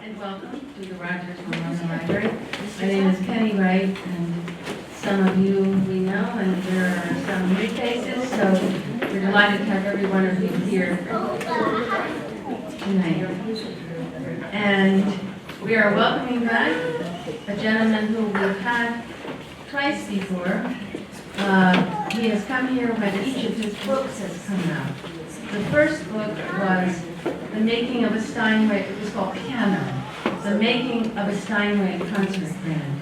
and welcome to the Rogers Memorial Library. My name is Penny Wright, and some of you we know, and there are some new faces, so we're delighted to have every one of you here tonight. And we are welcoming back a gentleman who we've had twice before. He has come here when each of his books has come out. The first book was The Making of a Steinway, it was called Piano, The Making of a Steinway Concert Band.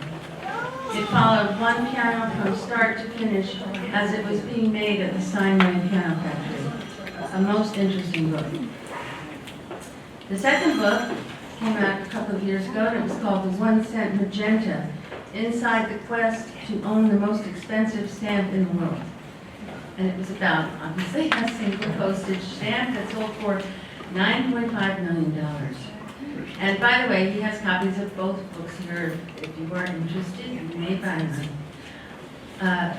It followed one piano from start to finish as it was being made at the Steinway Piano Factory. A most interesting book. The second book came out a couple of years ago, and it was called The 1 Cent Magenta, Inside the Quest to Own the Most Expensive Stamp in the World. And it was about, obviously, a single postage stamp that sold for $9.5 million. And by the way, he has copies of both books here. If you are interested, you may buy them.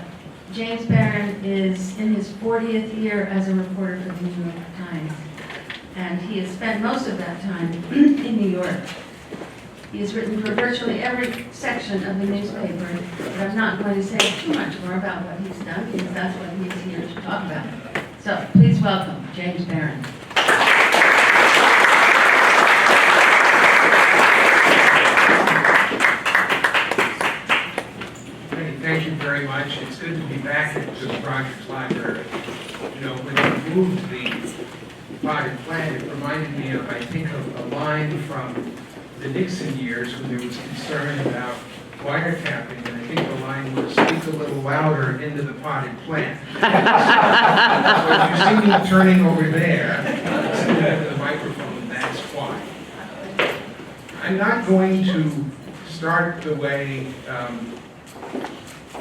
James Barron is in his 40th year as a reporter for the New York Times. And he has spent most of that time in New York. He has written for virtually every section of the newspaper, but I'm not going to say too much more about what he's done, because that's what he's here to talk about. So, please welcome James Barron. Thank you very much. It's good to be back at the Rogers Library. You know, when we moved the potted plant, it reminded me of, I think, of a line from the Nixon years when there was concern about wiretapping, and I think the line was, speak a little louder into the potted plant. So if you see me turning over there, instead of the microphone, that's why. I'm not going to start the way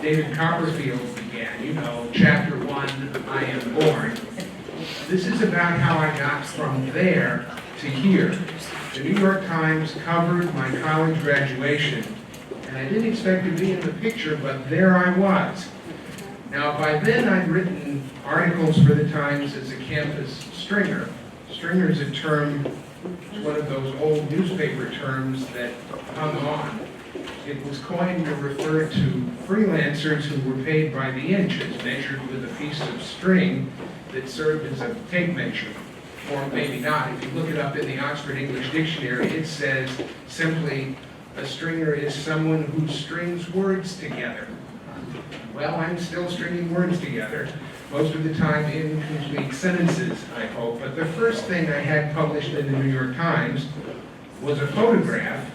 David Copperfield began, you know, chapter 1, I am born. This is about how I got from there to here. The New York Times covered my college graduation, and I didn't expect to be in the picture, but there I was. Now, by then I'd written articles for the Times as a campus stringer. Stringer is a term, it's one of those old newspaper terms that hung on. It was coined to refer to freelancers who were paid by the inches, measured with a piece of string that served as a tape measure. Or maybe not. If you look it up in the Oxford English Dictionary, it says simply, a stringer is someone who strings words together. Well, I'm still stringing words together, most of the time in complete sentences, I hope. But the first thing I had published in the New York Times was a photograph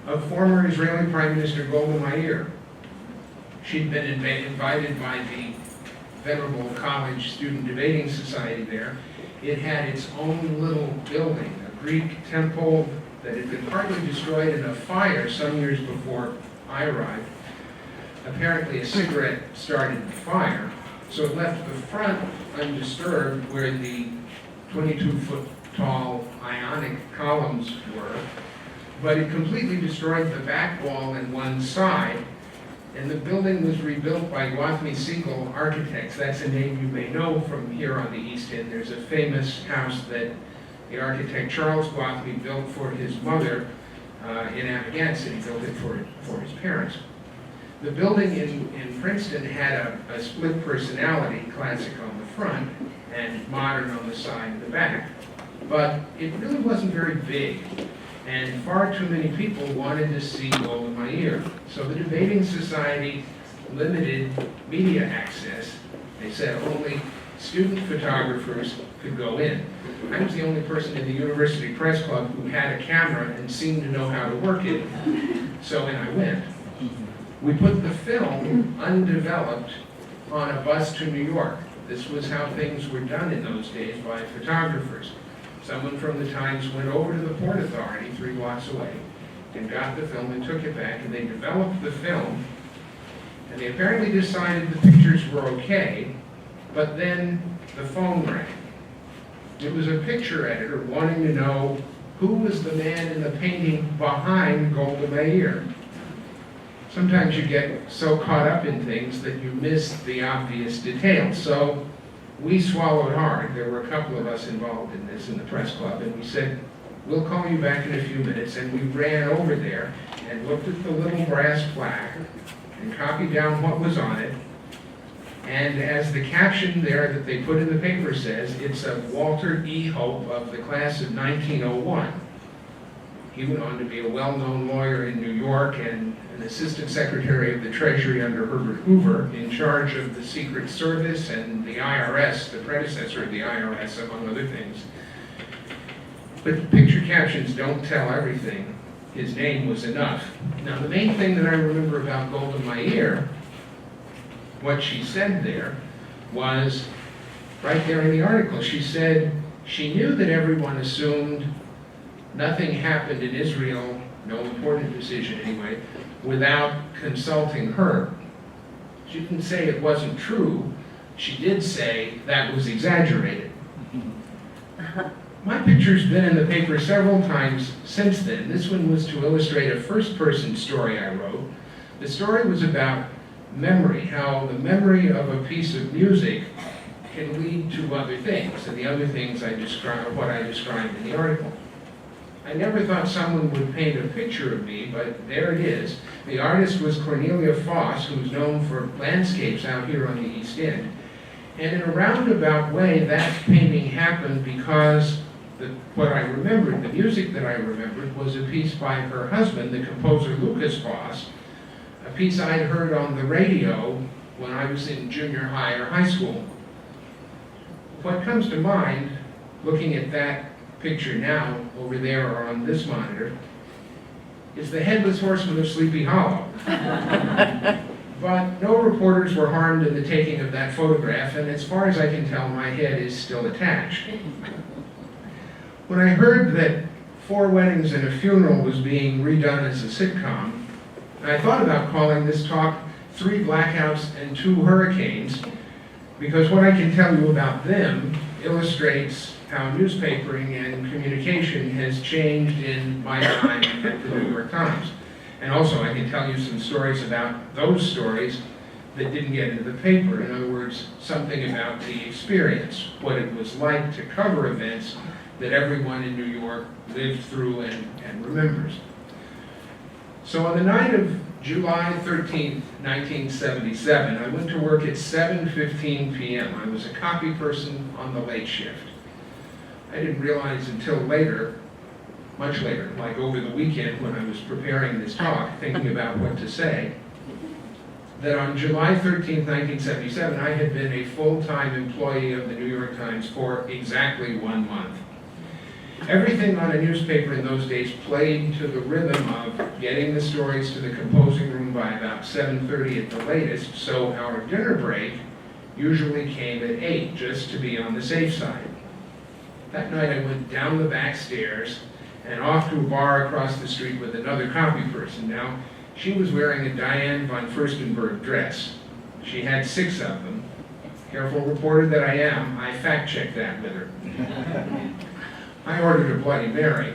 of former Israeli Prime Minister Golda Meir. She'd been invited by the Venerable College Student Debating Society there. It had its own little building, a Greek temple that had been partly destroyed in a fire some years before I arrived. Apparently a cigarette started the fire, so it left the front undisturbed where the 22-foot tall ionic columns were, but it completely destroyed the back wall and one side, and the building was rebuilt by Gwathmey Siegel Architects. That's a name you may know from here on the East End. There's a famous house that the architect Charles Gwathmey built for his mother in Amagansett. He built it for his parents. The building in Princeton had a split personality, classic on the front and modern on the side and the back. But it really wasn't very big, and far too many people wanted to see Golda Meir. So the Debating Society limited media access. They said only student photographers could go in. I was the only person in the University Press Club who had a camera and seemed to know how to work it, so in I went. We put the film, undeveloped, on a bus to New York. This was how things were done in those days by photographers. Someone from the Times went over to the Port Authority 3 blocks away and got the film and took it back, and they developed the film, and they apparently decided the pictures were okay, but then the phone rang. It was a picture editor wanting to know who was the man in the painting behind Golda Meir. Sometimes you get so caught up in things that you miss the obvious details. So we swallowed hard. There were a couple of us involved in this in the press club, and we said, we'll call you back in a few minutes. And we ran over there and looked at the little brass plaque and copied down what was on it. And as the caption there that they put in the paper says, it's of Walter E. Hope of the class of 1901. He went on to be a well-known lawyer in New York and an assistant secretary of the Treasury under Herbert Hoover, in charge of the Secret Service and the IRS, the predecessor of the IRS, among other things. But picture captions don't tell everything. His name was enough. Now, the main thing that I remember about Gold in My Ear, what she said there, was right there in the article. She said she knew that everyone assumed nothing happened in Israel, no important decision anyway, without consulting her. She didn't say it wasn't true. She did say that was exaggerated. My picture's been in the paper several times since then. This one was to illustrate a first-person story I wrote. The story was about memory, how the memory of a piece of music can lead to other things, and the other things I describe, what I described in the article. I never thought someone would paint a picture of me, but there it is. The artist was Cornelia Foss, who's known for landscapes out here on the East End. And in a roundabout way, that painting happened because what I remembered, the music that I remembered, was a piece by her husband, the composer Lucas Foss, a piece I'd heard on the radio when I was in junior high or high school. What comes to mind, looking at that picture now, over there or on this monitor, is the Headless Horseman of Sleepy Hollow. But no reporters were harmed in the taking of that photograph, and as far as I can tell, my head is still attached. When I heard that 4 Weddings and a Funeral was being redone as a sitcom, I thought about calling this talk 3 Blackouts and 2 Hurricanes, because what I can tell you about them illustrates how newspapering and communication has changed in my time at the New York Times. And also I can tell you some stories about those stories that didn't get into the paper. In other words, something about the experience, what it was like to cover events that everyone in New York lived through and remembers. So on the night of July 13th, 1977, I went to work at 7:15 p.m. I was a copy person on the late shift. I didn't realize until later, much later, like over the weekend when I was preparing this talk, thinking about what to say, that on July 13th, 1977, I had been a full-time employee of the New York Times for exactly 1 month. Everything on a newspaper in those days played to the rhythm of getting the stories to the composing room by about 7:30 at the latest, so our dinner break usually came at 8, just to be on the safe side. That night I went down the back stairs and off to a bar across the street with another copy person. Now, she was wearing a Diane von Furstenberg dress. She had 6 of them. Careful reporter that I am, I fact-checked that with her. I ordered a Bloody Mary.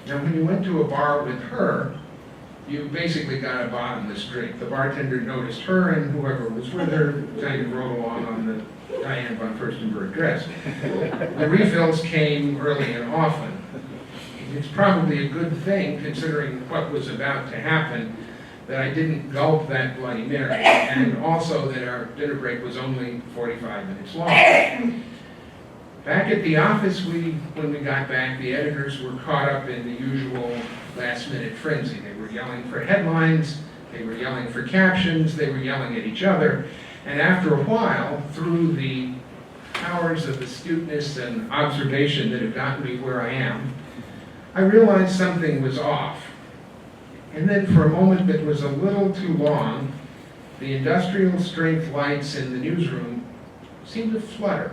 Now, when you went to a bar with her, you basically got a bottomless drink. The bartender noticed her, and whoever was with her kind of rode along on the Diane von Furstenberg dress. The refills came early and often. It's probably a good thing, considering what was about to happen, that I didn't gulp that Bloody Mary, and also that our dinner break was only 45 minutes long. Back at the office, when we got back, the editors were caught up in the usual last-minute frenzy. They were yelling for headlines, they were yelling for captions, they were yelling at each other, and after a while, through the powers of astuteness and observation that have gotten me where I am, I realized something was off. And then for a moment that was a little too long, the industrial strength lights in the newsroom seemed to flutter.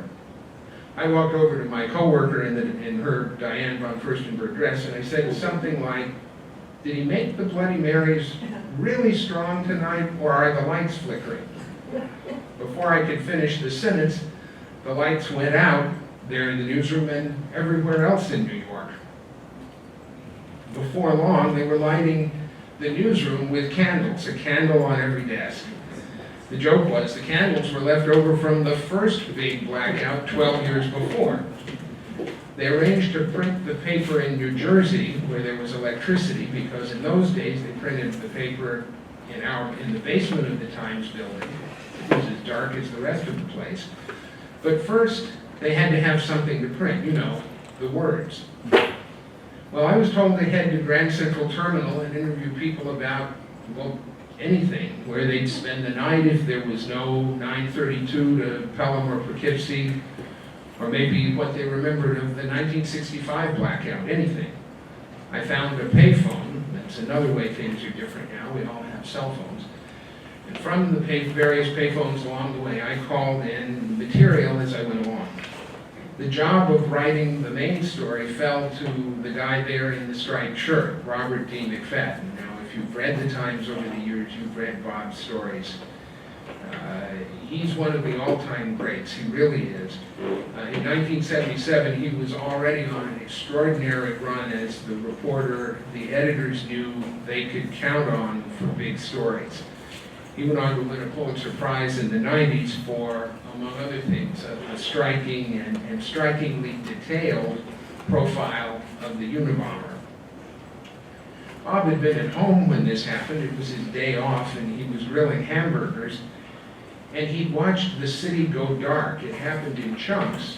I walked over to my coworker in her Diane von Furstenberg dress, and I said something like, "Did he make the Bloody Marys really strong tonight, or are the lights flickering?" Before I could finish the sentence, the lights went out there in the newsroom and everywhere else in New York. Before long, they were lighting the newsroom with candles, a candle on every desk. The joke was the candles were left over from the first big blackout 12 years before. They arranged to print the paper in New Jersey, where there was electricity, because in those days they printed the paper in the basement of the Times building. It was as dark as the rest of the place. But first, they had to have something to print, you know, the words. Well, I was told they'd head to Grand Central Terminal and interview people about, well, anything, where they'd spend the night if there was no 932 to Pelham or Poughkeepsie, or maybe what they remembered of the 1965 blackout, anything. I found a payphone. That's another way things are different now. We all have cell phones. And from the various payphones along the way, I called in material as I went along. The job of writing the main story fell to the guy there in the striped shirt, Robert D. McFadden. Now, if you've read the Times over the years, you've read Bob's stories. He's one of the all-time greats, he really is. In 1977, he was already on an extraordinary run as the reporter the editors knew they could count on for big stories. He went on to win a Pulitzer Prize in the 90s for, among other things, a striking and strikingly detailed profile of the Unabomber. Bob had been at home when this happened. It was his day off, and he was grilling hamburgers. And he'd watched the city go dark. It happened in chunks,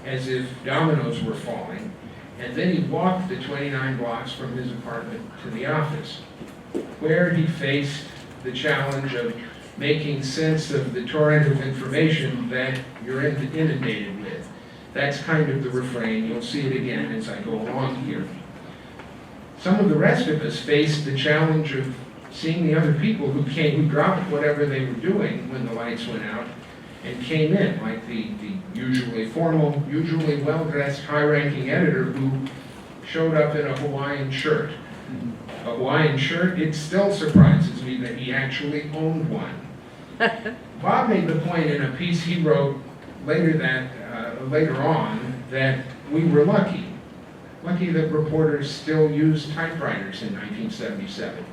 as if dominoes were falling. And then he walked the 29 blocks from his apartment to the office, where he faced the challenge of making sense of the torrent of information that you're inundated with. That's kind of the refrain. You'll see it again as I go along here. Some of the rest of us faced the challenge of seeing the other people who dropped whatever they were doing when the lights went out and came in, like the usually formal, usually well-dressed, high-ranking editor who showed up in a Hawaiian shirt. A Hawaiian shirt, it still surprises me that he actually owned one. Bob made the point in a piece he wrote later on that we were lucky that reporters still used typewriters in 1977.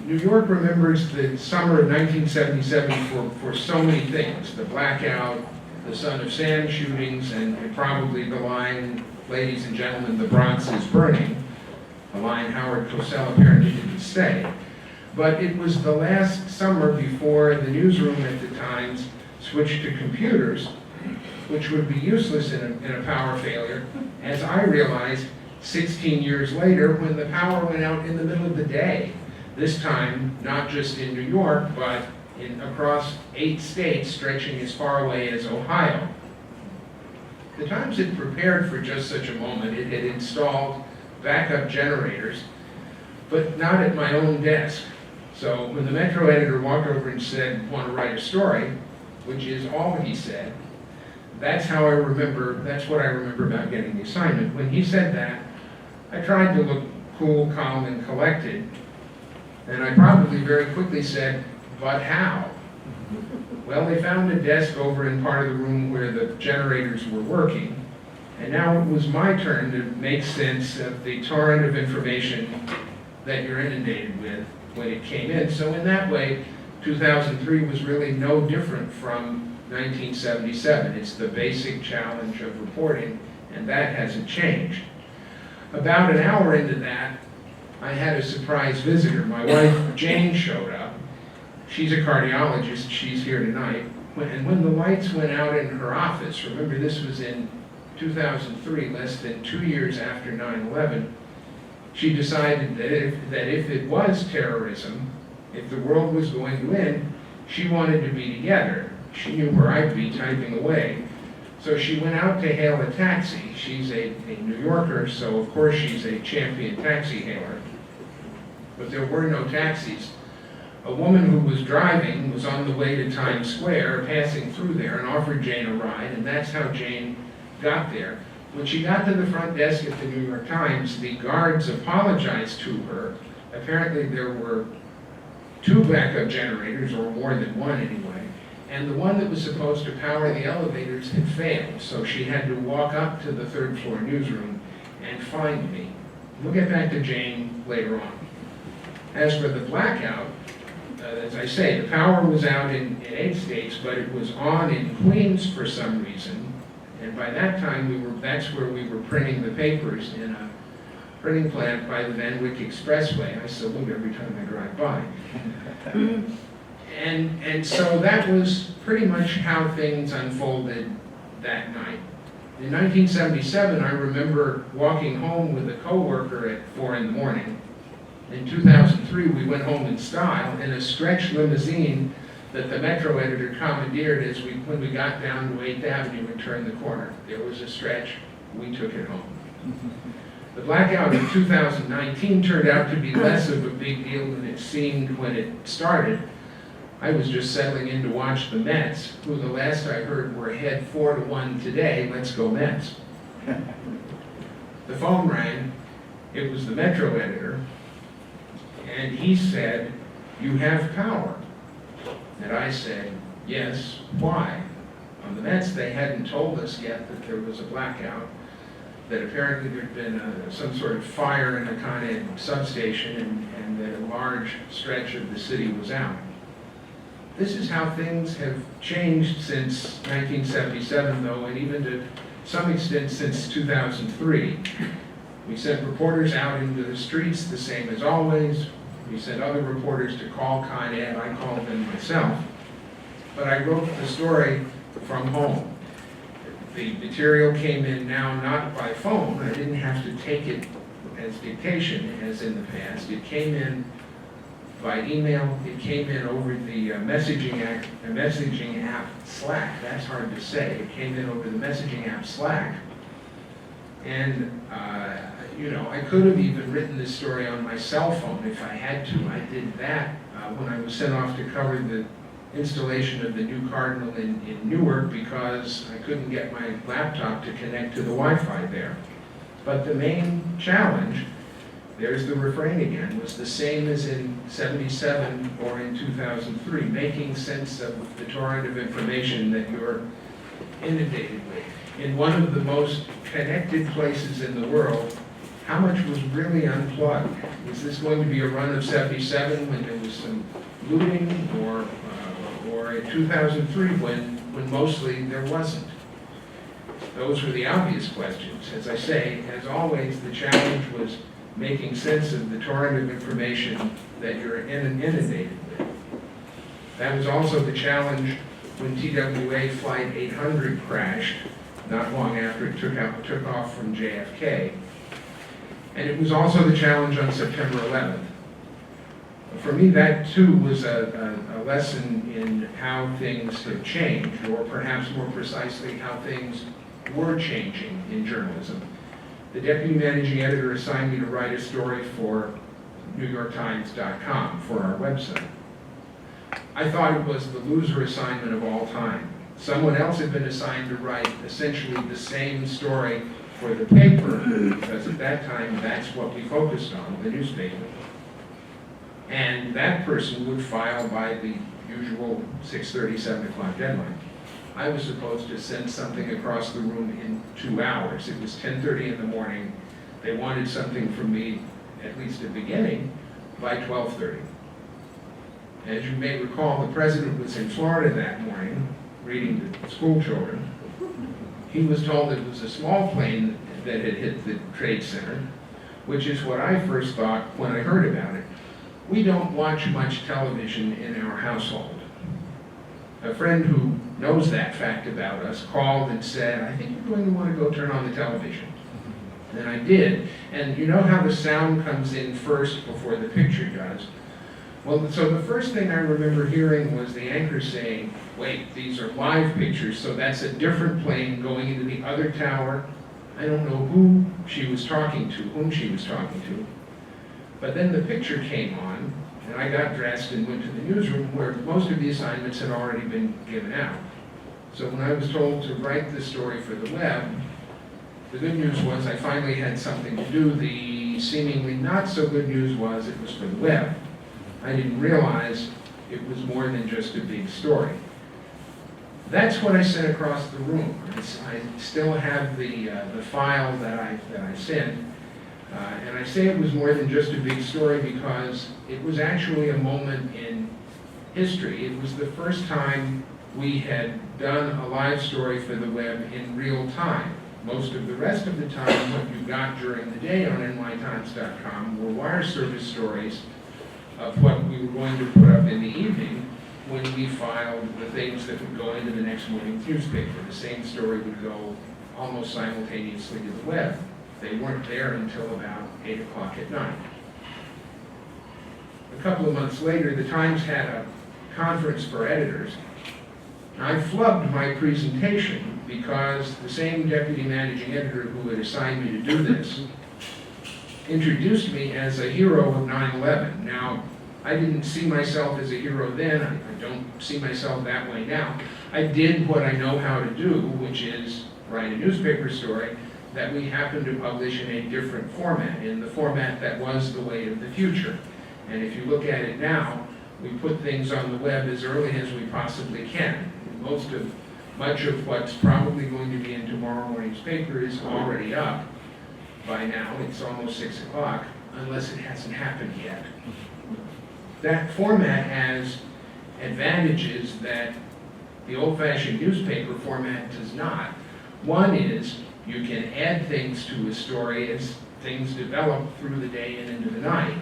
New York remembers the summer of 1977 for so many things: the blackout, the Son of Sam shootings, and probably the line, "Ladies and gentlemen, the Bronx is burning," a line Howard Cosell apparently didn't say. But it was the last summer before the newsroom at the Times switched to computers, which would be useless in a power failure, as I realized 16 years later when the power went out in the middle of the day. This time, not just in New York, but across 8 states stretching as far away as Ohio. The Times had prepared for just such a moment. It had installed backup generators, but not at my own desk. So when the Metro editor walked over and said, "Want to write a story," which is all he said, that's what I remember about getting the assignment. When he said that, I tried to look cool, calm, and collected, and I probably very quickly said, "But how?" Well, they found a desk over in part of the room where the generators were working, and now it was my turn to make sense of the torrent of information that you're inundated with when it came in. So in that way, 2003 was really no different from 1977. It's the basic challenge of reporting, and that hasn't changed. About an hour into that, I had a surprise visitor. My wife, Jane, showed up. She's a cardiologist. She's here tonight. And when the lights went out in her office, remember this was in 2003, less than 2 years after 9/11, she decided that if it was terrorism, if the world was going to end, she wanted to be together. She knew where I'd be typing away. So she went out to hail a taxi. She's a New Yorker, so of course she's a champion taxi hailer. But there were no taxis. A woman who was driving was on the way to Times Square, passing through there, and offered Jane a ride, and that's how Jane got there. When she got to the front desk at the New York Times, the guards apologized to her. Apparently there were 2 backup generators, or more than one anyway, and the one that was supposed to power the elevators had failed, so she had to walk up to the 3rd floor newsroom and find me. We'll get back to Jane later on. As for the blackout, as I say, the power was out in 8 states, but it was on in Queens for some reason, And by that time, that's where we were printing the papers in a printing plant by the Van Wyck Expressway. I salute every time I drive by. And so that was pretty much how things unfolded that night. In 1977, I remember walking home with a coworker at 4 in the morning. In 2003, we went home in style in a stretch limousine that the Metro editor commandeered when we got down to 8th Avenue and turned the corner. There was a stretch, we took it home. The blackout of 2019 turned out to be less of a big deal than it seemed when it started. I was just settling in to watch the Mets, who the last I heard were ahead 4-1 today. Let's go Mets. The phone rang. It was the Metro editor. And he said, "You have power." And I said, "Yes, why?" On the Mets, they hadn't told us yet that there was a blackout, that apparently there'd been some sort of fire in a Con Ed substation and that a large stretch of the city was out. This is how things have changed since 1977, though, and even to some extent since 2003. We sent reporters out into the streets the same as always. We sent other reporters to call Con Ed. I called them myself. But I wrote the story from home. The material came in now not by phone. I didn't have to take it as dictation as in the past. It came in by email. It came in over the messaging app Slack. That's hard to say. It came in over the messaging app Slack. And I could have even written this story on my cell phone if I had to. I did that when I was sent off to cover the installation of the new Cardinal in Newark because I couldn't get my laptop to connect to the Wi-Fi there. But the main challenge, there's the refrain again, was the same as in 77 or in 2003, making sense of the torrent of information that you're inundated with. In one of the most connected places in the world, how much was really unplugged? Is this going to be a run of 77 when there was some looting, or in 2003 when mostly there wasn't? Those were the obvious questions. As I say, as always, the challenge was making sense of the torrent of information that you're inundated with. That was also the challenge when TWA Flight 800 crashed, not long after it took off from JFK. And it was also the challenge on September 11th. For me, that too was a lesson in how things have changed, or perhaps more precisely, how things were changing in journalism. The deputy managing editor assigned me to write a story for NewYorkTimes.com, for our website. I thought it was the loser assignment of all time. Someone else had been assigned to write essentially the same story for the paper, because at that time, that's what we focused on, the newspaper. And that person would file by the usual 6:30, 7 o'clock deadline. I was supposed to send something across the room in 2 hours. It was 10:30 in the morning. They wanted something from me, at least at the beginning, by 12:30. As you may recall, the president was in Florida that morning, reading to school children. He was told it was a small plane that had hit the Trade Center, which is what I first thought when I heard about it. We don't watch much television in our household. A friend who knows that fact about us called and said, "I think you're going to want to go turn on the television." And I did. And you know how the sound comes in first before the picture does? Well, so the first thing I remember hearing was the anchor saying, "Wait, these are live pictures, so that's a different plane going into the other tower." I don't know whom she was talking to. But then the picture came on, and I got dressed and went to the newsroom where most of the assignments had already been given out. So when I was told to write this story for the web, the good news was I finally had something to do. The seemingly not so good news was it was for the web. I didn't realize it was more than just a big story. That's what I sent across the room. I still have the file that I sent. And I say it was more than just a big story because it was actually a moment in history. It was the first time we had done a live story for the web in real time. Most of the rest of the time, what you got during the day on nytimes.com were wire service stories of what we were going to put up in the evening when we filed the things that would go into the next morning's newspaper. The same story would go almost simultaneously to the web. They weren't there until about 8 o'clock at night. A couple of months later, the Times had a conference for editors. I flubbed my presentation because the same deputy managing editor who had assigned me to do this introduced me as a hero of 9/11. Now, I didn't see myself as a hero then. I don't see myself that way now. I did what I know how to do, which is write a newspaper story that we happened to publish in a different format, in the format that was the way of the future. And if you look at it now, we put things on the web as early as we possibly can. Much of what's probably going to be in tomorrow morning's paper is already up by now. It's almost 6 o'clock, unless it hasn't happened yet. That format has advantages that the old-fashioned newspaper format does not. One is you can add things to a story as things develop through the day and into the night.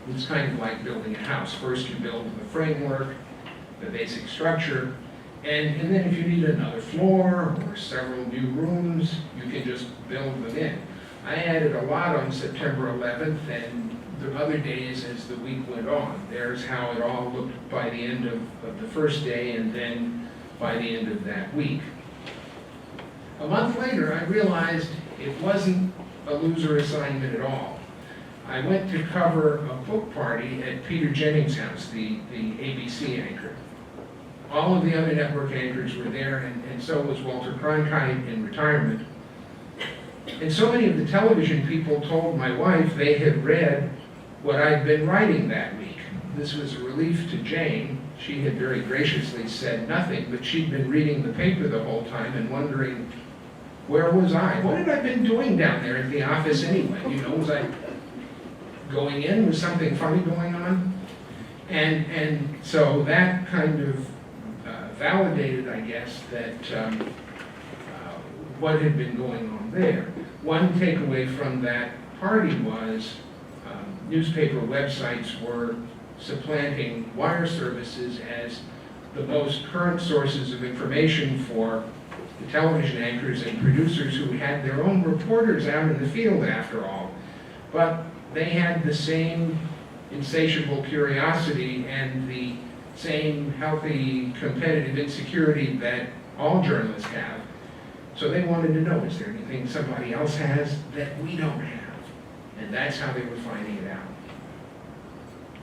It's kind of like building a house. First you build the framework, the basic structure, and then if you need another floor or several new rooms, you can just build them in. I added a lot on September 11th and the other days as the week went on. There's how it all looked by the end of the first day and then by the end of that week. A month later, I realized it wasn't a loser assignment at all. I went to cover a book party at Peter Jennings' house, the ABC anchor. All of the other network anchors were there, and so was Walter Cronkite in retirement. And so many of the television people told my wife they had read what I'd been writing that week. This was a relief to Jane. She had very graciously said nothing, but she'd been reading the paper the whole time and wondering, where was I? What had I been doing down there at the office anyway? You know, was I going in? Was something funny going on? And so that kind of validated, I guess, that what had been going on there. One takeaway from that party was newspaper websites were supplanting wire services as the most current sources of information for the television anchors and producers who had their own reporters out in the field after all. But they had the same insatiable curiosity and the same healthy competitive insecurity that all journalists have. So they wanted to know, is there anything somebody else has that we don't have? And that's how they were finding it out.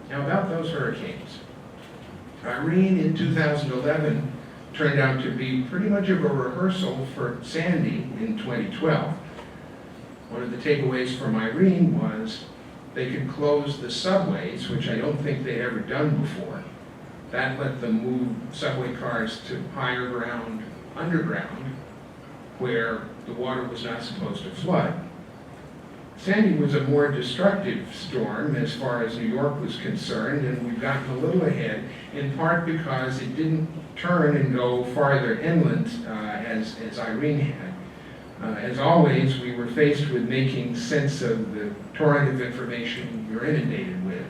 Now about those hurricanes. Irene in 2011 turned out to be pretty much of a rehearsal for Sandy in 2012. One of the takeaways from Irene was they could close the subways, which I don't think they'd ever done before. That let them move subway cars to higher ground underground, where the water was not supposed to flood. Sandy was a more destructive storm as far as New York was concerned, and we've gotten a little ahead, in part because it didn't turn and go farther inland as Irene had. As always, we were faced with making sense of the torrent of information we were inundated with.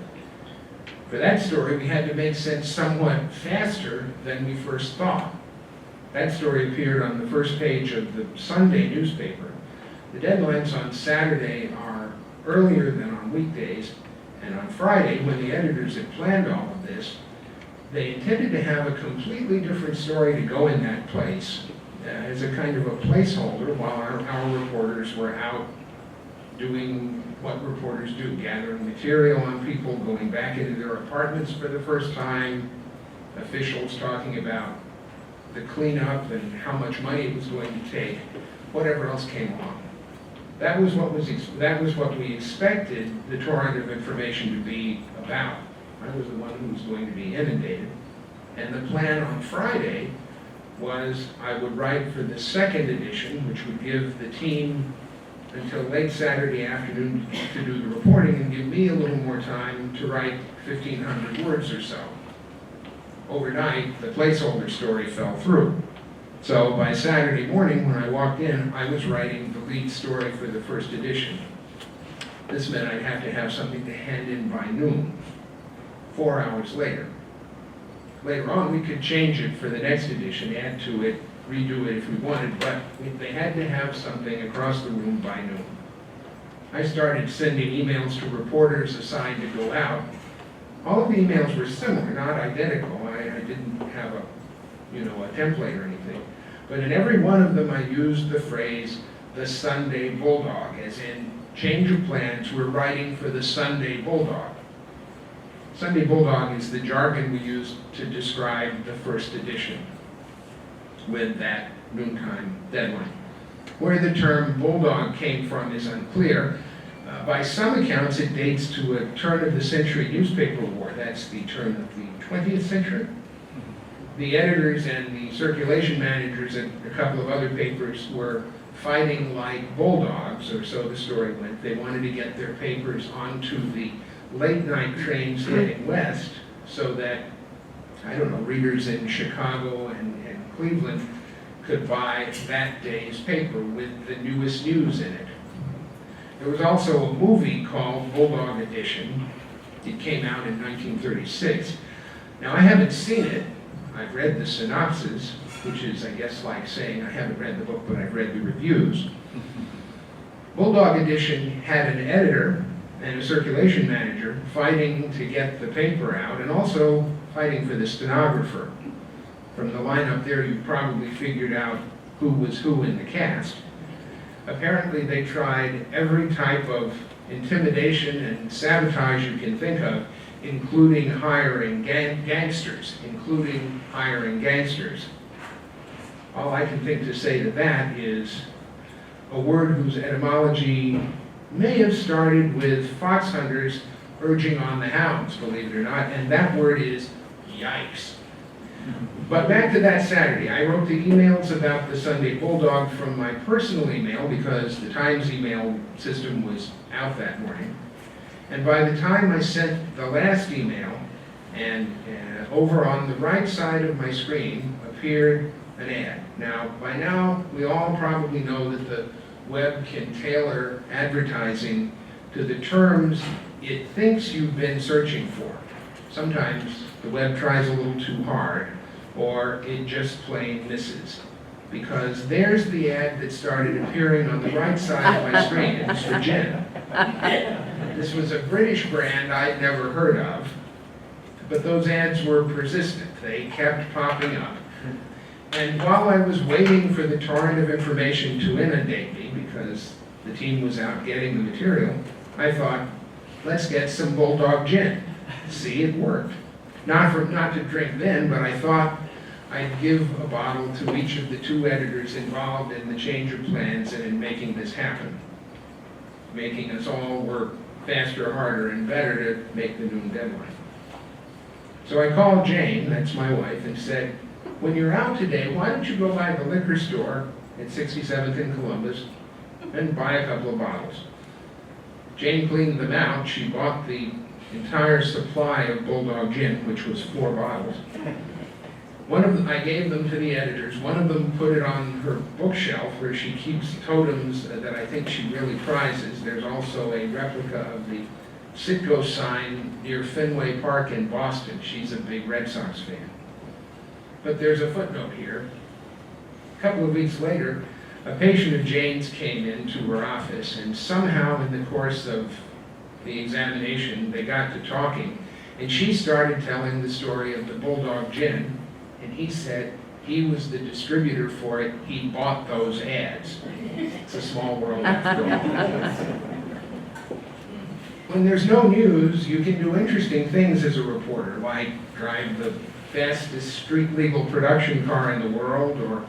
For that story, we had to make sense somewhat faster than we first thought. That story appeared on the first page of the Sunday newspaper. The deadlines on Saturday are earlier than on weekdays, and on Friday, when the editors had planned all of this, they intended to have a completely different story to go in that place as a kind of a placeholder while our reporters were out doing what reporters do, gathering material on people, going back into their apartments for the first time, officials talking about the cleanup and how much money it was going to take, whatever else came along. That was what we expected the torrent of information to be about. I was the one who was going to be inundated. And the plan on Friday was I would write for the second edition, which would give the team until late Saturday afternoon to do the reporting and give me a little more time to write 1,500 words or so. Overnight, the placeholder story fell through. So by Saturday morning, when I walked in, I was writing the lead story for the first edition. This meant I'd have to have something to hand in by noon, 4 hours later. Later on, we could change it for the next edition, add to it, redo it if we wanted, but they had to have something across the room by noon. I started sending emails to reporters assigned to go out. All of the emails were similar, not identical. I didn't have a template or anything. But in every one of them, I used the phrase, the Sunday Bulldog, as in, change of plans, we're writing for the Sunday Bulldog. Sunday Bulldog is the jargon we used to describe the first edition with that noontime deadline. Where the term bulldog came from is unclear. By some accounts, it dates to a turn-of-the-century newspaper war. That's the turn of the 20th century. The editors and the circulation managers at a couple of other papers were fighting like bulldogs, or so the story went. They wanted to get their papers onto the late-night trains heading west so that, readers in Chicago and Cleveland could buy that day's paper with the newest news in it. There was also a movie called Bulldog Edition. It came out in 1936. Now, I haven't seen it. I've read the synopsis, which is, I guess, like saying I haven't read the book, but I've read the reviews. Bulldog Edition had an editor and a circulation manager fighting to get the paper out, and also fighting for the stenographer. From the lineup there, you probably figured out who was who in the cast. Apparently, they tried every type of intimidation and sabotage you can think of, including hiring gangsters. All I can think to say to that is a word whose etymology may have started with fox hunters urging on the hounds, believe it or not, and that word is yikes. But back to that Saturday, I wrote the emails about the Sunday Bulldog from my personal email because the Times email system was out that morning. And by the time I sent the last email, and over on the right side of my screen appeared an ad. Now, by now, we all probably know that the web can tailor advertising to the terms it thinks you've been searching for. Sometimes the web tries a little too hard, or it just plain misses. Because there's the ad that started appearing on the right side of my screen. It was for gin. This was a British brand I'd never heard of, but those ads were persistent. They kept popping up. And while I was waiting for the torrent of information to inundate me, because the team was out getting the material, I thought, let's get some Bulldog gin. See, it worked. Not to drink then, but I thought I'd give a bottle to each of the two editors involved in the change of plans and in making this happen, making us all work faster, harder, and better to make the noon deadline. So I called Jane, that's my wife, and said, when you're out today, why don't you go by the liquor store at 67th and Columbus and buy a couple of bottles. Jane cleaned them out. She bought the entire supply of Bulldog gin, which was 4 bottles. One of them, I gave them to the editors. One of them put it on her bookshelf where she keeps totems that I think she really prizes. There's also a replica of the Citgo sign near Fenway Park in Boston. She's a big Red Sox fan. But there's a footnote here. A couple of weeks later, a patient of Jane's came into her office, and somehow in the course of the examination, they got to talking, and she started telling the story of the Bulldog gin, and he said he was the distributor for it. He bought those ads. It's a small world after all. When there's no news, you can do interesting things as a reporter, like drive the fastest street-legal production car in the world, or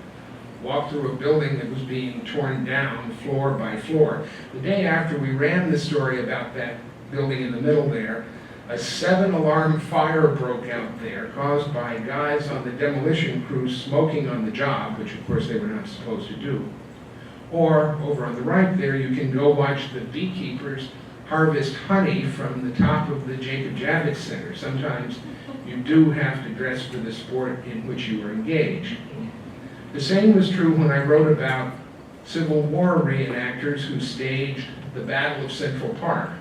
walk through a building that was being torn down floor by floor. The day after we ran the story about that building in the middle there, a 7-alarm fire broke out there, caused by guys on the demolition crew smoking on the job, which of course they were not supposed to do. Or, over on the right there, you can go watch the beekeepers harvest honey from the top of the Jacob Javits Center. Sometimes you do have to dress for the sport in which you are engaged. The same was true when I wrote about Civil War reenactors who staged the Battle of Central Park.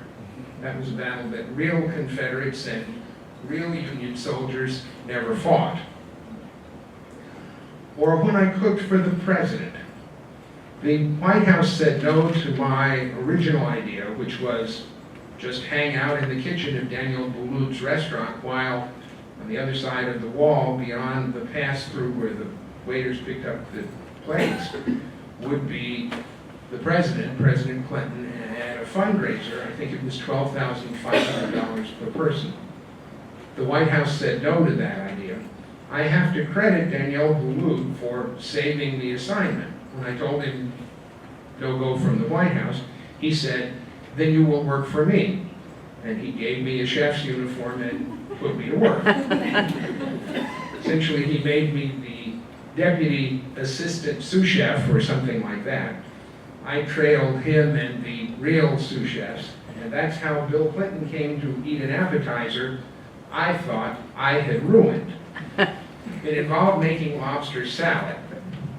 That was a battle that real Confederates and real Union soldiers never fought. Or when I cooked for the president. The White House said no to my original idea, which was just hang out in the kitchen of Daniel Boulud's restaurant while on the other side of the wall, beyond the pass-through where the waiters picked up the plates, would be the president, President Clinton, at a fundraiser. I think it was $12,500 per person. The White House said no to that idea. I have to credit Daniel Boulud for saving the assignment. When I told him no go from the White House, he said, then you will work for me. And he gave me a chef's uniform and put me to work. Essentially, he made me the deputy assistant sous chef or something like that. I trailed him and the real sous chefs, and that's how Bill Clinton came to eat an appetizer I thought I had ruined. It involved making lobster salad.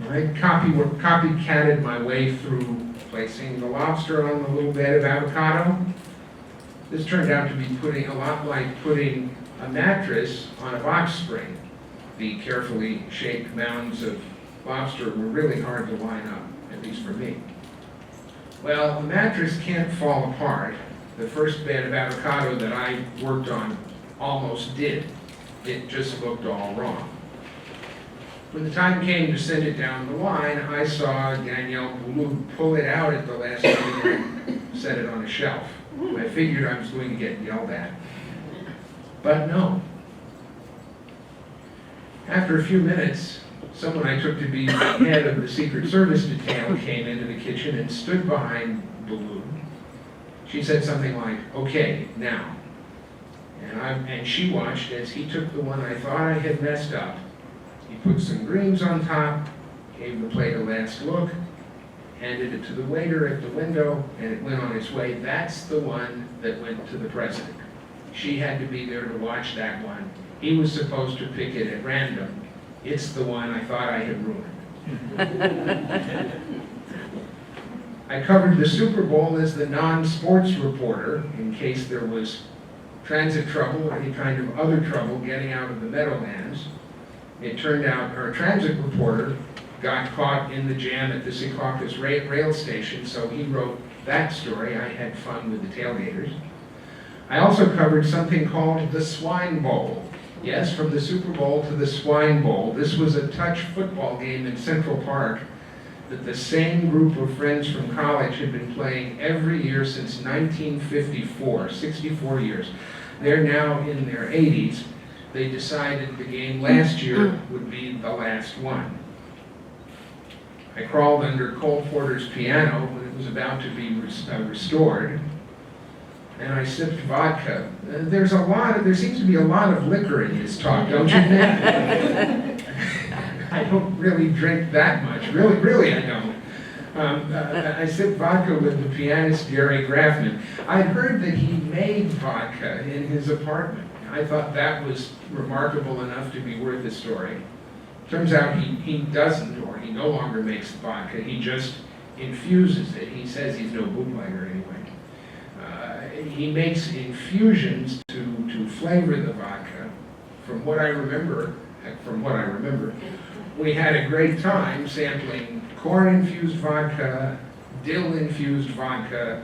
I copycatted my way through placing the lobster on the little bed of avocado. This turned out to be a lot like putting a mattress on a box spring. The carefully shaped mounds of lobster were really hard to line up, at least for me. Well, the mattress can't fall apart. The first bed of avocado that I worked on almost did. It just looked all wrong. When the time came to send it down the line, I saw Daniel Boulud pull it out at the last minute and set it on a shelf. I figured I was going to get yelled at. But no. After a few minutes, someone I took to be the head of the Secret Service detail came into the kitchen and stood behind Boulud. She said something like, okay, now. And she watched as he took the one I thought I had messed up. He put some greens on top, gave the plate a last look, handed it to the waiter at the window, and it went on its way. That's the one that went to the president. She had to be there to watch that one. He was supposed to pick it at random. It's the one I thought I had ruined. I covered the Super Bowl as the non-sports reporter in case there was transit trouble or any kind of other trouble getting out of the Meadowlands. It turned out our transit reporter got caught in the jam at the Secaucus rail station, so he wrote that story. I had fun with the tailgaters. I also covered something called the Swine Bowl. Yes, from the Super Bowl to the Swine Bowl. This was a touch football game in Central Park that the same group of friends from college had been playing every year since 1954, 64 years. They're now in their 80s. They decided the game last year would be the last one. I crawled under Cole Porter's piano when it was about to be restored, and I sipped vodka. There seems to be a lot of liquor in this talk, don't you think? I don't really drink that much. Really, I don't. I sipped vodka with the pianist Gary Graffman. I'd heard that he made vodka in his apartment. I thought that was remarkable enough to be worth a story. Turns out he doesn't, or he no longer makes vodka. He just infuses it. He says he's no bootlegger anyway. He makes infusions to flavor the vodka. From what I remember, we had a great time sampling corn-infused vodka, dill-infused vodka,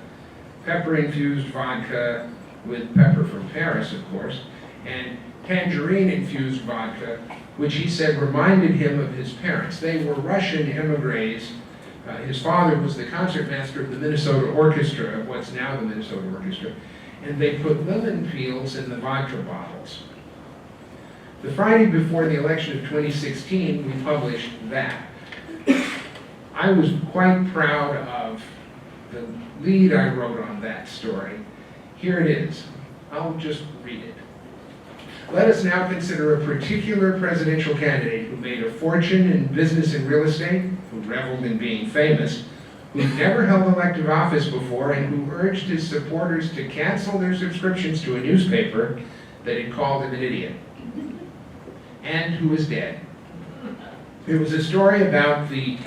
pepper-infused vodka, with pepper from Paris, of course, and tangerine-infused vodka, which he said reminded him of his parents. They were Russian emigres. His father was the concertmaster of the Minnesota Orchestra, of what's now the Minnesota Orchestra, and they put lemon peels in the vodka bottles. The Friday before the election of 2016, we published that. I was quite proud of the lead I wrote on that story. Here it is. I'll just read it. Let us now consider a particular presidential candidate who made a fortune in business and real estate, who reveled in being famous, who never held elective office before, and who urged his supporters to cancel their subscriptions to a newspaper that had called him an idiot, and who is dead. It was a story about the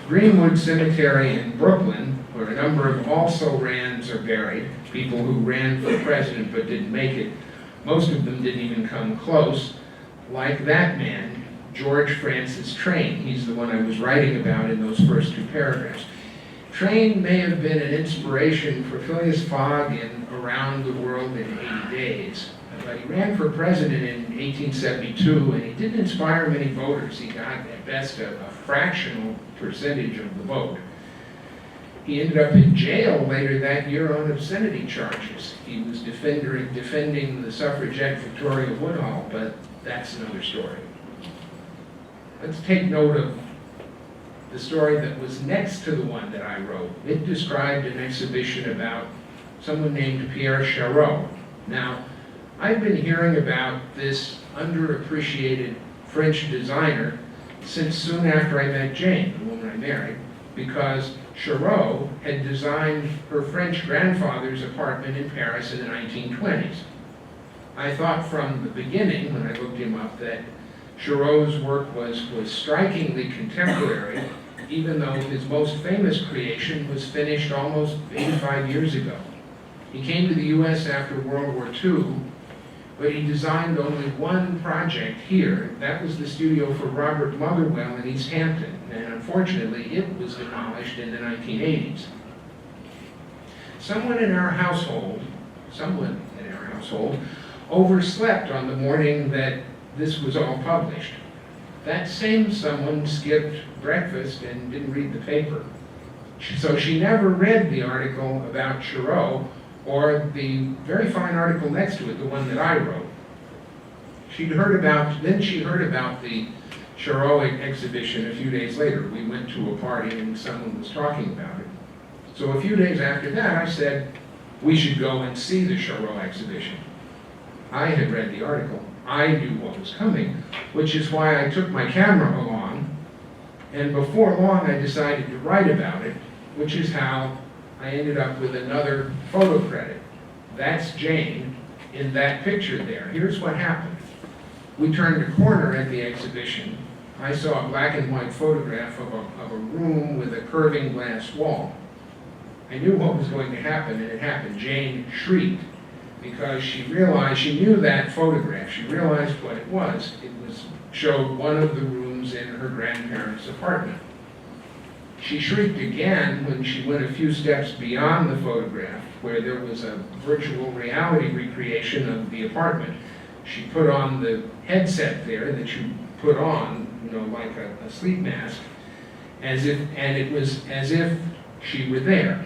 Greenwood Cemetery in Brooklyn, where a number of also-rans are buried, people who ran for president but didn't make it. Most of them didn't even come close, like that man, George Francis Train. He's the one I was writing about in those first two paragraphs. Train may have been an inspiration for Phileas Fogg in Around the World in 80 Days, but he ran for president in 1872, and he didn't inspire many voters. He got, at best, a fractional percentage of the vote. He ended up in jail later that year on obscenity charges. He was defending the suffragette Victoria Woodhull, but that's another story. Let's take note of the story that was next to the one that I wrote. It described an exhibition about someone named Pierre Charot. Now, I've been hearing about this underappreciated French designer since soon after I met Jane, the woman I married, because Charot had designed her French grandfather's apartment in Paris in the 1920s. I thought from the beginning, when I looked him up, that Charot's work was strikingly contemporary, even though his most famous creation was finished almost 85 years ago. He came to the US after World War II, but he designed only one project here. That was the studio for Robert Motherwell in East Hampton, and unfortunately it was demolished in the 1980s. Someone in our household overslept on the morning that this was all published. That same someone skipped breakfast and didn't read the paper. So she never read the article about Charot, or the very fine article next to it, the one that I wrote. Then she heard about the Charot exhibition a few days later. We went to a party and someone was talking about it. So a few days after that, I said, we should go and see the Charot exhibition. I had read the article. I knew what was coming, which is why I took my camera along, and before long I decided to write about it, which is how I ended up with another photo credit. That's Jane in that picture there. Here's what happened. We turned a corner at the exhibition. I saw a black and white photograph of a room with a curving glass wall. I knew what was going to happen, and it happened. Jane shrieked because she knew that photograph. She realized what it was. It showed one of the rooms in her grandparents' apartment. She shrieked again when she went a few steps beyond the photograph, where there was a virtual reality recreation of the apartment. She put on the headset there that you put on, like a sleep mask, and it was as if she were there.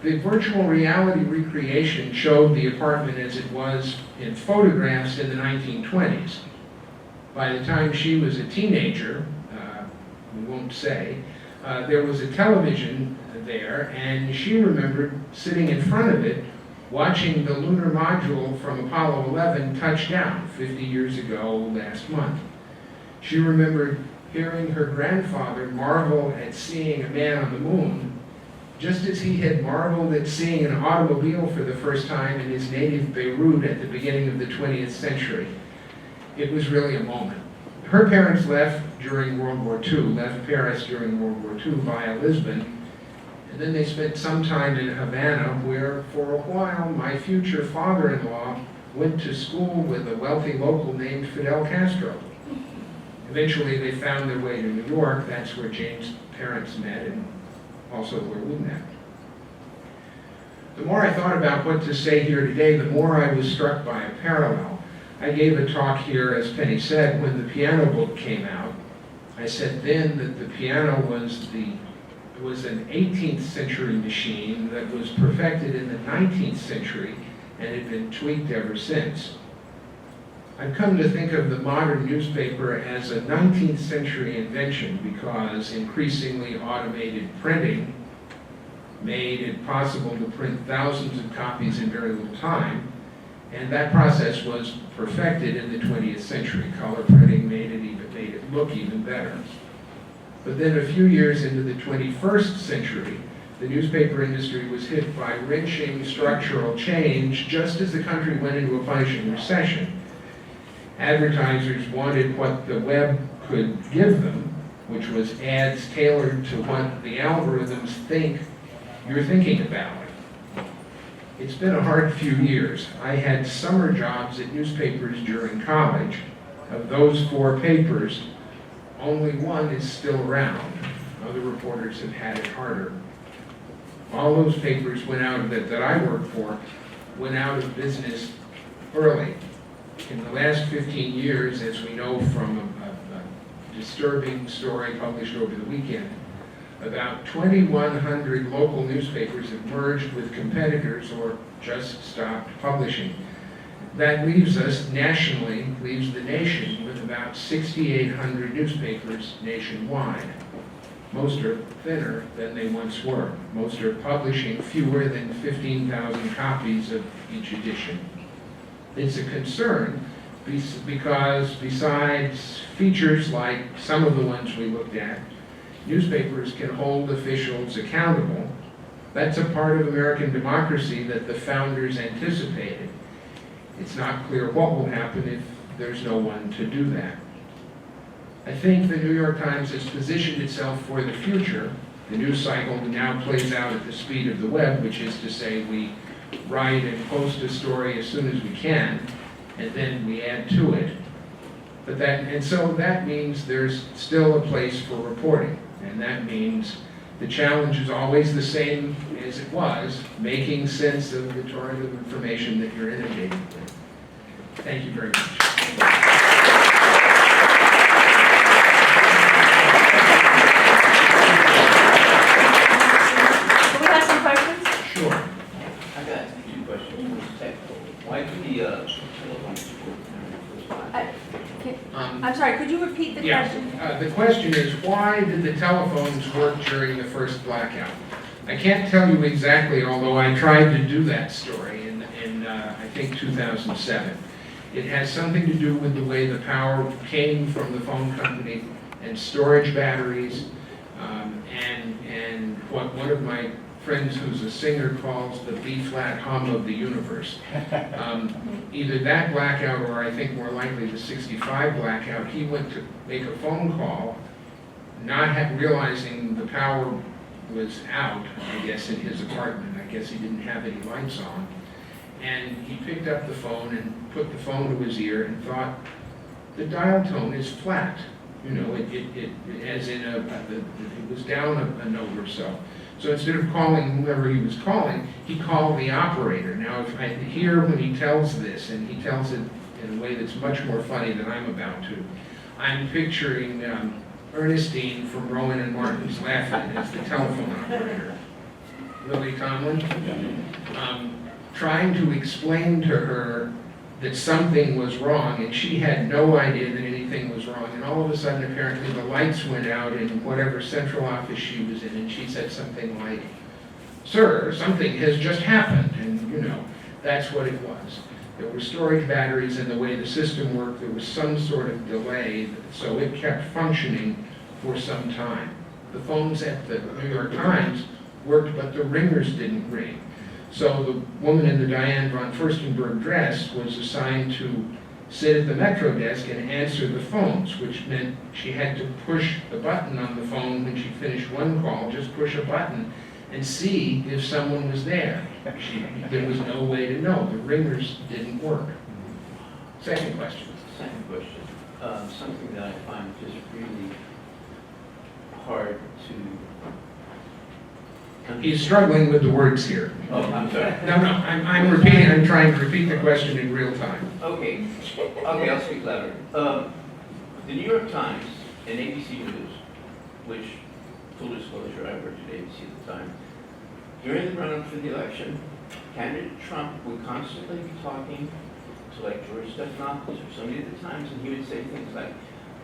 The virtual reality recreation showed the apartment as it was in photographs in the 1920s. By the time she was a teenager, we won't say, there was a television there, and she remembered sitting in front of it, watching the lunar module from Apollo 11 touch down 50 years ago last month. She remembered hearing her grandfather marvel at seeing a man on the moon, just as he had marveled at seeing an automobile for the first time in his native Beirut at the beginning of the 20th century. It was really a moment. Her parents left during World War II, left Paris during World War II via Lisbon, and then they spent some time in Havana, where for a while my future father-in-law went to school with a wealthy local named Fidel Castro. Eventually they found their way to New York. That's where Jane's parents met, and also where we met. The more I thought about what to say here today, the more I was struck by a parallel. I gave a talk here, as Penny said, when the piano book came out. I said then that the piano was an 18th century machine that was perfected in the 19th century and had been tweaked ever since. I've come to think of the modern newspaper as a 19th century invention because increasingly automated printing made it possible to print thousands of copies in very little time, and that process was perfected in the 20th century. Color printing made it look even better. But then a few years into the 21st century, the newspaper industry was hit by wrenching structural change just as the country went into a punishing recession. Advertisers wanted what the web could give them, which was ads tailored to what the algorithms think you're thinking about. It's been a hard few years. I had summer jobs at newspapers during college. Of those 4 papers, only one is still around. Other reporters have had it harder. All those papers went out of that I worked for, went out of business early. In the last 15 years, as we know from a disturbing story published over the weekend, about 2,100 local newspapers have merged with competitors or just stopped publishing. That leaves us nationally, leaves the nation with about 6,800 newspapers nationwide. Most are thinner than they once were. Most are publishing fewer than 15,000 copies of each edition. It's a concern because besides features like some of the ones we looked at, newspapers can hold officials accountable. That's a part of American democracy that the founders anticipated. It's not clear what will happen if there's no one to do that. I think the New York Times has positioned itself for the future. The news cycle now plays out at the speed of the web, which is to say we write and post a story as soon as we can, and then we add to it. So that means there's still a place for reporting, and that means the challenge is always the same as it was, making sense of the torrent of information that you're inundated with. Thank you very much. Sure. I got a few questions. Why did the I'm sorry, could you repeat the question? The question is, why did the telephones work during the first blackout? I can't tell you exactly, although I tried to do that story in I think 2007. It has something to do with the way the power came from the phone company and storage batteries, and what one of my friends who's a singer calls the B-flat hum of the universe. Either that blackout or I think more likely the 65 blackout, he went to make a phone call, not realizing the power was out, I guess, in his apartment. I guess he didn't have any lights on. And he picked up the phone and put the phone to his ear and thought, the dial tone is flat. You know, it as in it was down a note or so. So instead of calling whoever he was calling, he called the operator. Now, if I hear when he tells this, and he tells it in a way that's much more funny than I'm about to, I'm picturing Ernestine from Rowan and Martin's Laughing as the telephone operator, Lily Tomlin, trying to explain to her that something was wrong, and she had no idea that anything was wrong. And all of a sudden, apparently, the lights went out in whatever central office she was in, and she said something like, "Sir, something has just happened." And, you know, that's what it was. There were storage batteries, and the way the system worked, there was some sort of delay, so it kept functioning for some time. The phones at the New York Times worked, but the ringers didn't ring. So the woman in the Diane von Furstenberg dress was assigned to sit at the Metro desk and answer the phones, which meant she had to push the button on the phone when she finished one call, just push a button and see if someone was there. There was no way to know. The ringers didn't work. Second question. Second question. Something that I find just really hard to. He's struggling with the words here. Oh, I'm sorry. No, I'm repeating, I'm trying to repeat the question in real time. Okay, I'll speak louder. The New York Times and ABC News, which, full disclosure, I worked at ABC at the time, during the run-up for the election, candidate Trump would constantly be talking to like George Stephanopoulos or somebody at the Times, and he would say things like,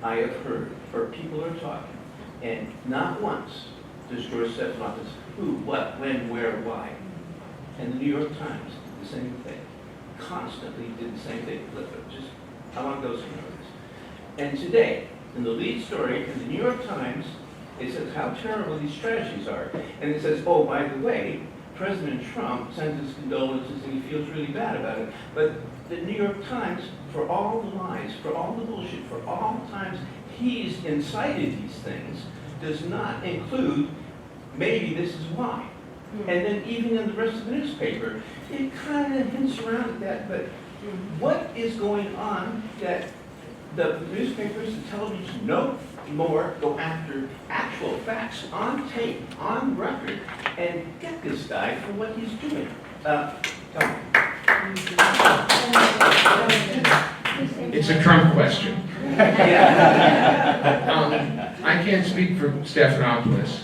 "I have heard," or "people are talking," and not once does George Stephanopoulos who, what, when, where, why. And the New York Times did the same thing. Constantly did the same thing. Just, I want to go somewhere with this. And today, in the lead story in the New York Times, it says how terrible these strategies are. And it says, oh, by the way, President Trump sends his condolences and he feels really bad about it. But the New York Times, for all the lies, for all the bullshit, for all times he's incited these things does not include, maybe this is why. And then even in the rest of the newspaper, it kind of hints around at that, but what is going on that the newspapers, the television, no more go after actual facts on tape, on record, and get this guy for what he's doing? Tom. It's a Trump question. Yeah. I can't speak for Stephanopoulos.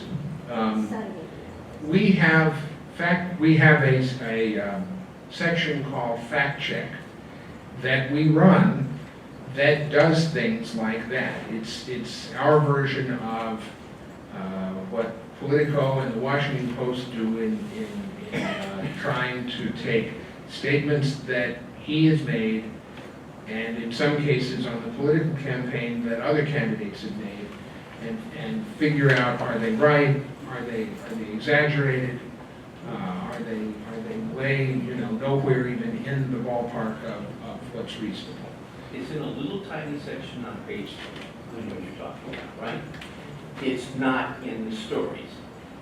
We have a section called Fact Check that we run that does things like that. It's our version of what Politico and the Washington Post do in trying to take statements that he has made, and in some cases on the political campaign that other candidates have made, and figure out, are they right, are they exaggerated, are they way, nowhere even in the ballpark of what's reasonable. It's in a little tiny section on page 3, you know what you're talking about, right? It's not in the stories.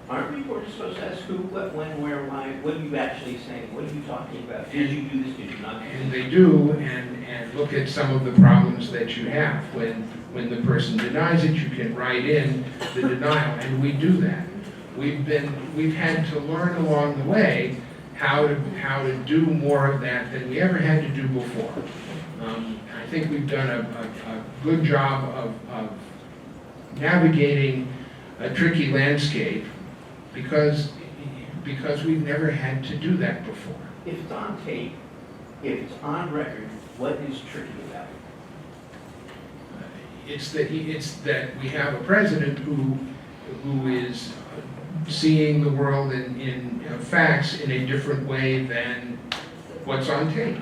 Aren't reporters supposed to ask who, what, when, where, why? What are you actually saying? What are you talking about? Did you do this? Did you not do And this? they do, and look at some of the problems that you have. When the person denies it, you can write in the denial, and we do that. We've had to learn along the way how to do more of that than we ever had to do before. I think we've done a good job of navigating a tricky landscape because we've never had to do that before. If it's on tape, if it's on record, what is tricky about it? It's that we have a president who is seeing the world in facts in a different way than what's on tape.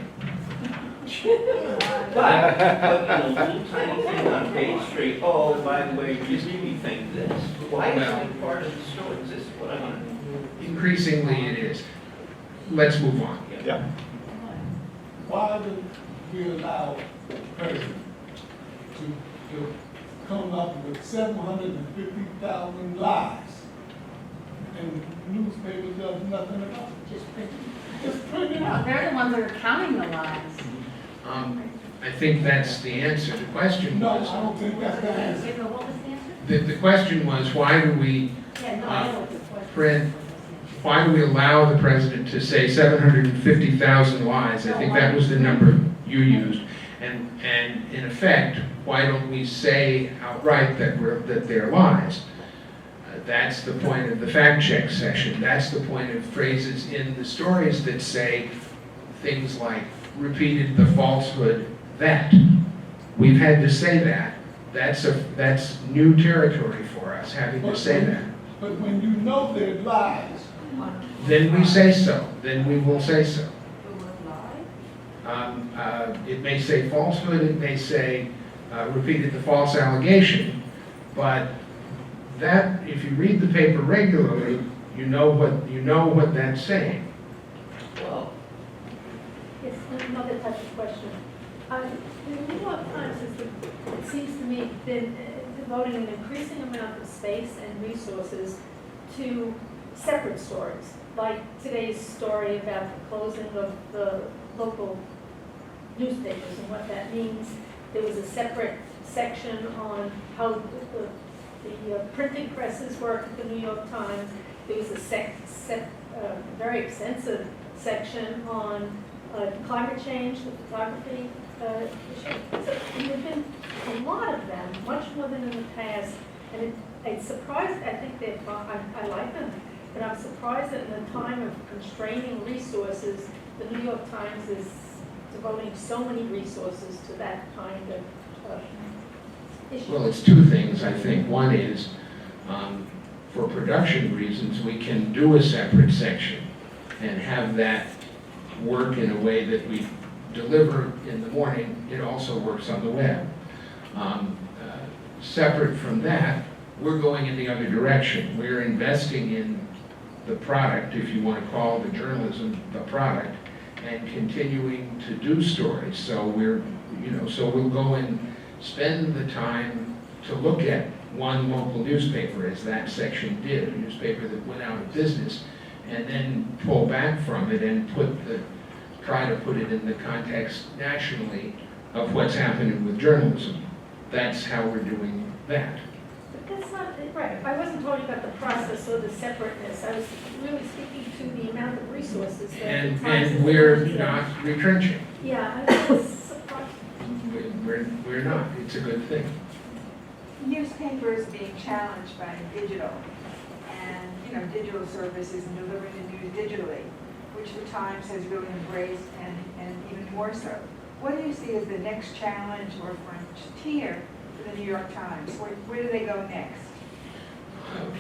But in a little tiny thing on page 3, oh, by the way, you really think this. Why is it part of the story? This is what I want to know. Increasingly it is. Let's move on. Yeah. Why do we allow the president to come up with 750,000 lies? And the newspaper does nothing about it, just print it out. They're the ones that are counting the lies. I think that's the answer. The question No, was, I don't think that's the answer. What was the answer? the question was, why do we Yeah, no, I know what the question print, why do we allow the president to say 750,000 lies? I think that was the number you used. And in effect, why don't we say outright that they're lies? That's the point of the fact check session. That's the point of phrases in the stories that say things like, repeated the falsehood that. We've had to say that. That's new territory for us, having to say that. But when you know they're lies, Then we say so. Then we will say so. It may say falsehood, it may say repeated the false allegation, but that, if you read the paper regularly, you know what that's saying. Well, Yes, another type of question. The New York Times has, it seems to me, been devoting an increasing amount of space and resources to separate stories, like today's story about the closing of the local newspapers and what that means. There was a separate section on how the printing presses work at the New York Times. There was a very extensive section on climate change, the photography issue. So there have been a lot of them, much more than in the past, and it's surprised. I think I like them, but I'm surprised that in a time of constraining resources, the New York Times is devoting so many resources to that kind of issue. Well, it's two things, I think. One is, for production reasons, we can do a separate section and have that work in a way that we deliver in the morning. It also works on the web. Separate from that, we're going in the other direction. We're investing in the product, if you want to call the journalism the product, and continuing to do stories. So we'll go and spend the time to look at one local newspaper, as that section did, a newspaper that went out of business, and then pull back from it and try to put it in the context nationally of what's happening with journalism. That's how we're doing that. But that's not, right, I wasn't talking about the process or the separateness, I was really speaking to the amount of resources that. the Times And is we're going to. not retrenching. Yeah, I was surprised. We're not. It's a good thing. Newspapers being challenged by digital and, digital services and delivering the news digitally, which the Times has really embraced and even more so. What do you see as the next challenge or frontier for the New York Times? Where do they go next?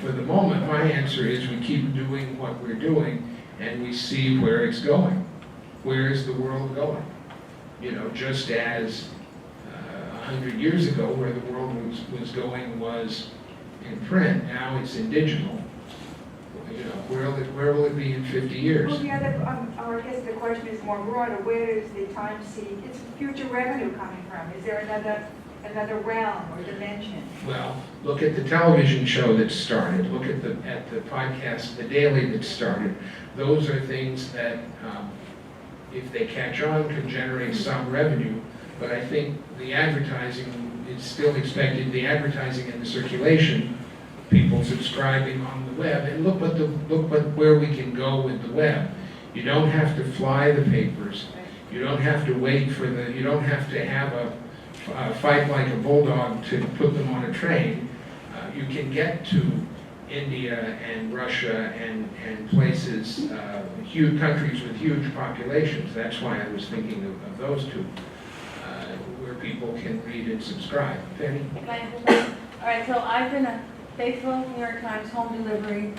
For the moment, my answer is we keep doing what we're doing and we see where it's going. Where is the world going? Just as 100 years ago, where the world was going was in print, now it's in digital. Where will it be in 50 years? Well, the other, or I guess the question is more broader. Where does the Times see its future revenue coming from? Is there another realm or dimension? Well, look at the television show that started. Look at the podcast, The Daily, that started. Those are things that, if they catch on, can generate some revenue. But I think the advertising is still expected. The advertising and the circulation, people subscribing on the web, and look where we can go with the web. You don't have to fly the papers. You don't have to wait for you don't have to have a fight like a bulldog to put them on a train. You can get to India and Russia and places, huge countries with huge populations. That's why I was thinking of those two, where people can read and subscribe. Penny? All right, so I've been a faithful New York Times home delivery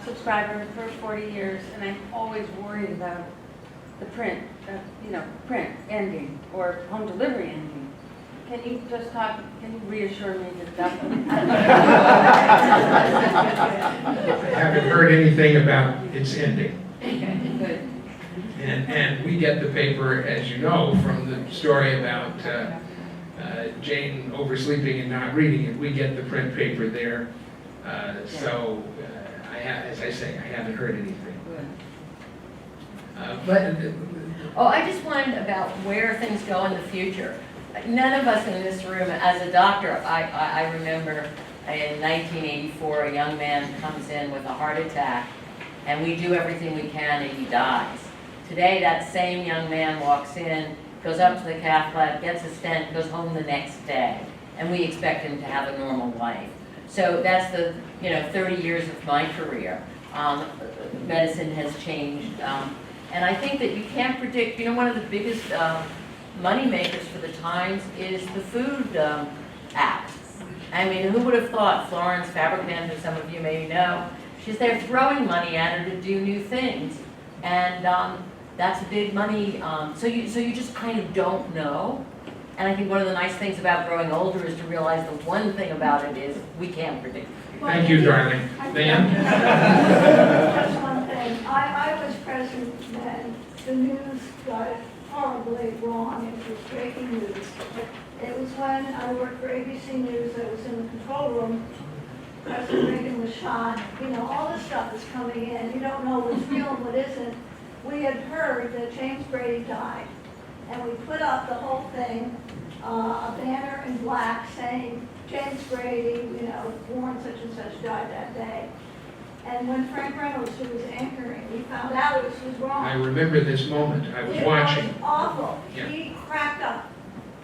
subscriber for 40 years, and I'm always worried about the print ending or home delivery ending. Can you reassure me that I haven't heard anything about its ending. Good. And we get the paper, as you know, from the story about Jane oversleeping and not reading it. We get the print paper there. So, as I say, I haven't heard anything. I just wondered about where things go in the future. None of us in this room, as a doctor, I remember in 1984, a young man comes in with a heart attack, and we do everything we can, and he dies. Today, that same young man walks in, goes up to the cath lab, gets a stent, goes home the next day, and we expect him to have a normal life. So that's the 30 years of my career. Medicine has changed, and I think that you can't predict. One of the biggest money makers for the Times is the food app. I mean, who would have thought? Florence Fabricant, who some of you may know, she's there throwing money at her to do new things, and that's a big money. So you just kind of don't know. And I think one of the nice things about growing older is to realize the one thing about it is we can't predict. Thank you, darling. Van? Just one thing. I was present when the news got it horribly wrong. It was breaking news. It was when I worked for ABC News. I was in the control room. President Reagan was shot. All this stuff is coming in. You don't know what's real and what isn't. We had heard that James Brady died. And we put up the whole thing, a banner in black saying, James Brady, born such and such, died that day. And when Frank Reynolds, who was anchoring, we found out it was wrong. I remember this moment. I was watching. It was awful. Yeah. He cracked up.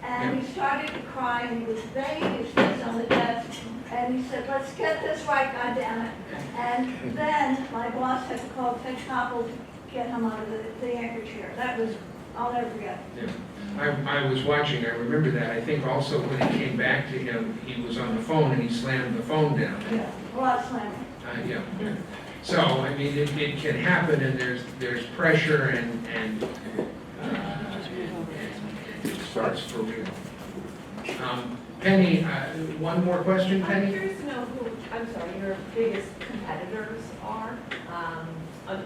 And he started to cry, and he was banging his fist on the desk. And he said, let's get this right, goddammit. And then my boss had to call Ted Koppel to get him out of the anchor chair. That was, I'll never forget. Yeah. I was watching, I remember that. I think also when it came back to him, he was on the phone and he slammed the phone down. Yeah, a lot of slamming. Yeah. So, I mean, it can happen, and there's pressure, and it starts for real. Penny, one more question, I'm Penny? curious to know who, your biggest competitors are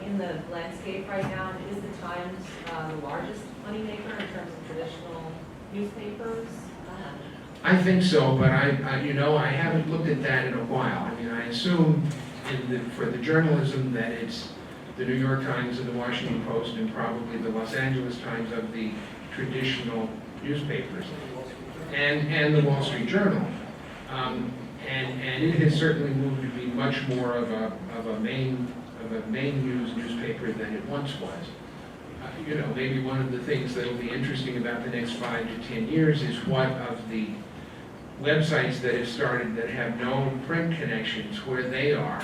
in the landscape right now. Is the Times the largest moneymaker in terms of traditional newspapers? I think so, but you know, I haven't looked at that in a while. I mean, I assume for the journalism that it's the New York Times and the Washington Post and probably the Los Angeles Times of the traditional newspapers, and the Wall Street Journal. And it has certainly moved to be much more of a main news newspaper than it once was. You know, maybe one of the things that will be interesting about the next 5 to 10 years is what of the websites that have started that have no print connections, where they are.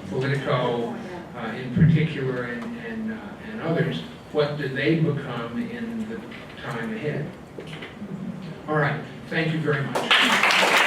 Politico in particular and others, what do they become in the time ahead? All right, thank you very much.